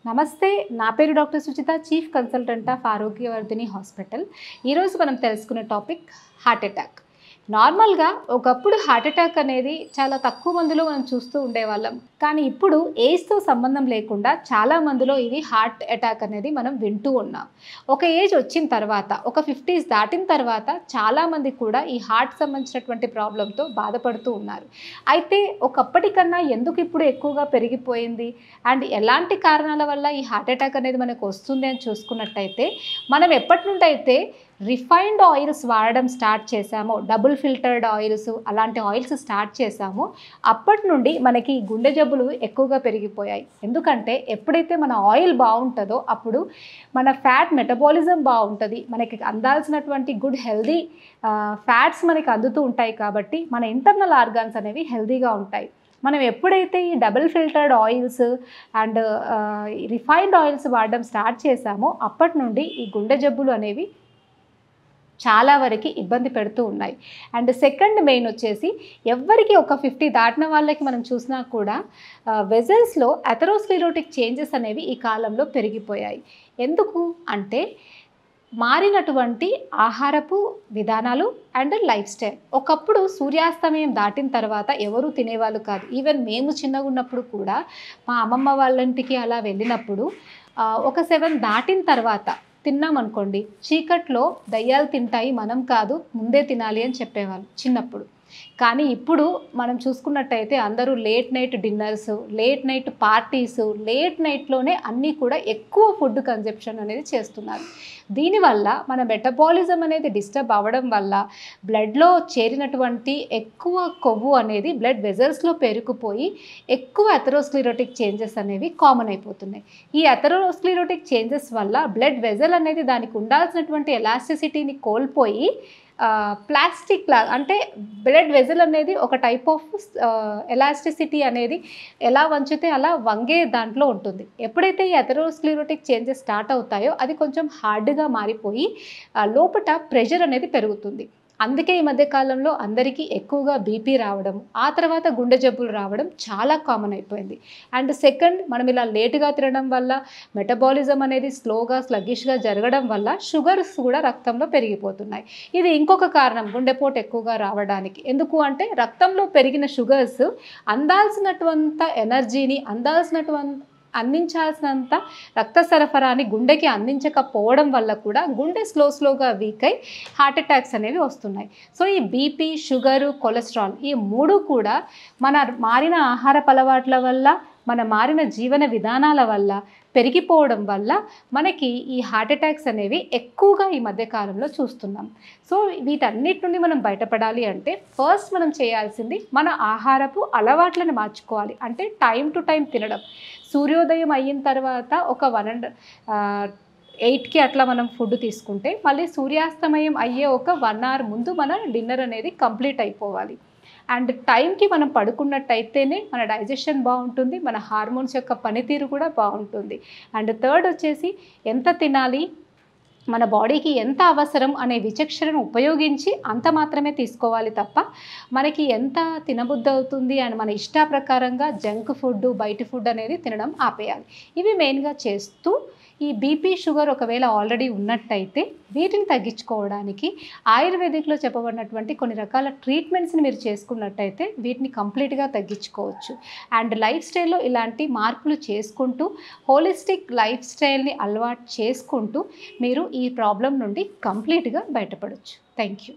నమస్తే, నా పేరు doctor Suchita, chief consultant of Arogyavardhini hospital. ఈరోజు మనం తెలుసుకునే టాపిక్ హార్ట్ అటాక్. నార్మల్గా ఒకప్పుడు హార్ట్ అటాక్ అనేది చాలా తక్కువ మందిలో మనం చూస్తూ ఉండేవాళ్ళం. కానీ ఇప్పుడు ఏజ్తో సంబంధం లేకుండా చాలా మందిలో ఇది హార్ట్ అటాక్ అనేది మనం వింటూ ఉన్నాం. ఒక ఏజ్ వచ్చిన తర్వాత, ఒక 50s దాటిన తర్వాత చాలామంది కూడా ఈ హార్ట్ సంబంధించినటువంటి ప్రాబ్లంతో బాధపడుతూ ఉన్నారు. అయితే ఒకప్పటికన్నా ఎందుకు ఇప్పుడు ఎక్కువగా పెరిగిపోయింది అండ్ ఎలాంటి కారణాల వల్ల ఈ హార్ట్ అటాక్ అనేది మనకు వస్తుంది అని చూసుకున్నట్టయితే, మనం ఎప్పటి నుండి అయితే రిఫైన్డ్ ఆయిల్స్ వాడడం స్టార్ట్ చేసామో, డబుల్ ఫిల్టర్డ్ ఆయిల్స్ అలాంటి ఆయిల్స్ స్టార్ట్ చేసామో అప్పటి నుండి మనకి గుండె జబ్బులు ఎక్కువగా పెరిగిపోయాయి. ఎందుకంటే ఎప్పుడైతే మన ఆయిల్ బాగుంటుందో అప్పుడు మన ఫ్యాట్ మెటబాలిజం బాగుంటుంది, మనకి అందాల్సినటువంటి గుడ్ హెల్దీ ఫ్యాట్స్ మనకి అందుతూ ఉంటాయి. కాబట్టి మన ఇంటర్నల్ ఆర్గాన్స్ అనేవి హెల్దీగా ఉంటాయి. మనం ఎప్పుడైతే ఈ double filtered oils and refined oils వాడడం స్టార్ట్ చేసామో అప్పటి నుండి ఈ గుండె జబ్బులు అనేవి చాలా వరకు ఇబ్బంది పెడుతూ ఉన్నాయి. అండ్ సెకండ్ మెయిన్ వచ్చేసి, ఎవరికి ఒక 50 దాటిన వాళ్ళకి మనం చూసినా కూడా వెజల్స్లో అథెరోస్క్లెరోటిక్ చేంజెస్ అనేవి ఈ కాలంలో పెరిగిపోయాయి. ఎందుకు అంటే మారినటువంటి ఆహారపు విధానాలు అండ్ లైఫ్ స్టైల్. ఒకప్పుడు సూర్యాస్తమయం దాటిన తర్వాత ఎవరు తినేవాళ్ళు కాదు. ఈవెన్ మేము చిన్నగా ఉన్నప్పుడు కూడా మా అమ్మమ్మ వాళ్ళ ఇంటికి అలా వెళ్ళినప్పుడు ఒక 7 దాటిన తర్వాత తిన్నామనుకోండి, చీకట్లో దయ్యాలు తింటాయి, మనం కాదు, ముందే తినాలి అని చెప్పేవాళ్ళు చిన్నప్పుడు. కానీ ఇప్పుడు మనం చూసుకున్నట్టయితే అందరూ late night dinners, late night parties, late నైట్లోనే అన్నీ కూడా ఎక్కువ ఫుడ్ కన్జంప్షన్ అనేది చేస్తున్నారు. దీనివల్ల మన మెటబాలిజం అనేది డిస్టర్బ్ అవ్వడం వల్ల బ్లడ్లో చేరినటువంటి ఎక్కువ కొవ్వు అనేది బ్లడ్ వెజల్స్లో పేరుకుపోయి ఎక్కువ అథెరోస్క్లెరోటిక్ చేంజెస్ అనేవి కామన్ అయిపోతున్నాయి. ఈ అథెరోస్క్లెరోటిక్ చేంజెస్ వల్ల బ్లడ్ వెజల్ అనేది దానికి ఉండాల్సినటువంటి ఎలాస్టిసిటీని కోల్పోయి ప్లాస్టిక్ లా, అంటే బ్లడ్ వెజల్ అనేది ఒక టైప్ ఆఫ్ ఎలాస్టిసిటీ అనేది ఎలా వంచితే అలా వంగే దాంట్లో ఉంటుంది. ఎప్పుడైతే ఈ అథెరోస్క్లెరోటిక్ చేంజెస్ స్టార్ట్ అవుతాయో అది కొంచెం హార్డ్గా మారిపోయి లోపల ప్రెషర్ అనేది పెరుగుతుంది. అందుకే ఈ మధ్యకాలంలో అందరికీ ఎక్కువగా బీపీ రావడం, ఆ తర్వాత గుండె జబ్బులు రావడం చాలా కామన్ అయిపోయింది. అండ్ సెకండ్, మనం ఇలా లేటుగా తినడం వల్ల మెటబాలిజం అనేది స్లోగా స్లగ్గిష్గా జరగడం వల్ల షుగర్స్ కూడా రక్తంలో పెరిగిపోతున్నాయి. ఇది ఇంకొక కారణం గుండెపోటు ఎక్కువగా రావడానికి. ఎందుకు అంటే రక్తంలో పెరిగిన షుగర్స్ అందాల్సినటువంటి ఎనర్జీని అందించాల్సినంత రక్త సరఫరాని గుండెకి అందించకపోవడం వల్ల కూడా గుండె స్లోగా వీక్ అయి హార్ట్ అటాక్స్ అనేవి వస్తున్నాయి. సో ఈ బీపీ, షుగరు, కొలెస్ట్రాల్ ఈ మూడు కూడా మన మారిన ఆహారపు అలవాట్ల వల్ల, మన మారిన జీవన విధానాల వల్ల పెరిగిపోవడం వల్ల మనకి ఈ హార్ట్ అటాక్స్ అనేవి ఎక్కువగా ఈ మధ్యకాలంలో చూస్తున్నాం. సో వీటన్నిటి నుండి మనం బయటపడాలి అంటే ఫస్ట్ మనం చేయాల్సింది మన ఆహారపు అలవాట్లను మార్చుకోవాలి. అంటే టైం టు టైం తినడం. సూర్యోదయం అయిన తర్వాత ఒక 8కి అట్లా మనం ఫుడ్ తీసుకుంటే మళ్ళీ సూర్యాస్తమయం అయ్యే ఒక 1 hour ముందు మన డిన్నర్ అనేది కంప్లీట్ అయిపోవాలి. అండ్ టైంకి మనం పడుకున్నట్టయితేనే మన డైజెషన్ బాగుంటుంది, మన హార్మోన్స్ యొక్క పనితీరు కూడా బాగుంటుంది. అండ్ థర్డ్ వచ్చేసి, ఎంత తినాలి, మన బాడీకి ఎంత అవసరం అనే విచక్షణను ఉపయోగించి అంత మాత్రమే తీసుకోవాలి తప్ప మనకి ఎంత తినబుద్ధి అవుతుంది అండ్ మన ఇష్ట ప్రకారంగా జంక్ ఫుడ్, బయట ఫుడ్ అనేది తినడం ఆపేయాలి. ఇవి మెయిన్గా చేస్తూ ఈ బీపీ, షుగర్ ఒకవేళ ఆల్రెడీ ఉన్నట్టయితే వీటిని తగ్గించుకోవడానికి ఆయుర్వేదిక్లో చెప్పబడినటువంటి కొన్ని రకాల ట్రీట్మెంట్స్ని మీరు చేసుకున్నట్టయితే వీటిని కంప్లీట్గా తగ్గించుకోవచ్చు. అండ్ లైఫ్ స్టైల్లో ఇలాంటి మార్పులు చేసుకుంటూ హోలిస్టిక్ లైఫ్ స్టైల్ని అలవాటు చేసుకుంటూ మీరు ఈ ప్రాబ్లం నుండి కంప్లీట్గా బయటపడవచ్చు. Thank you.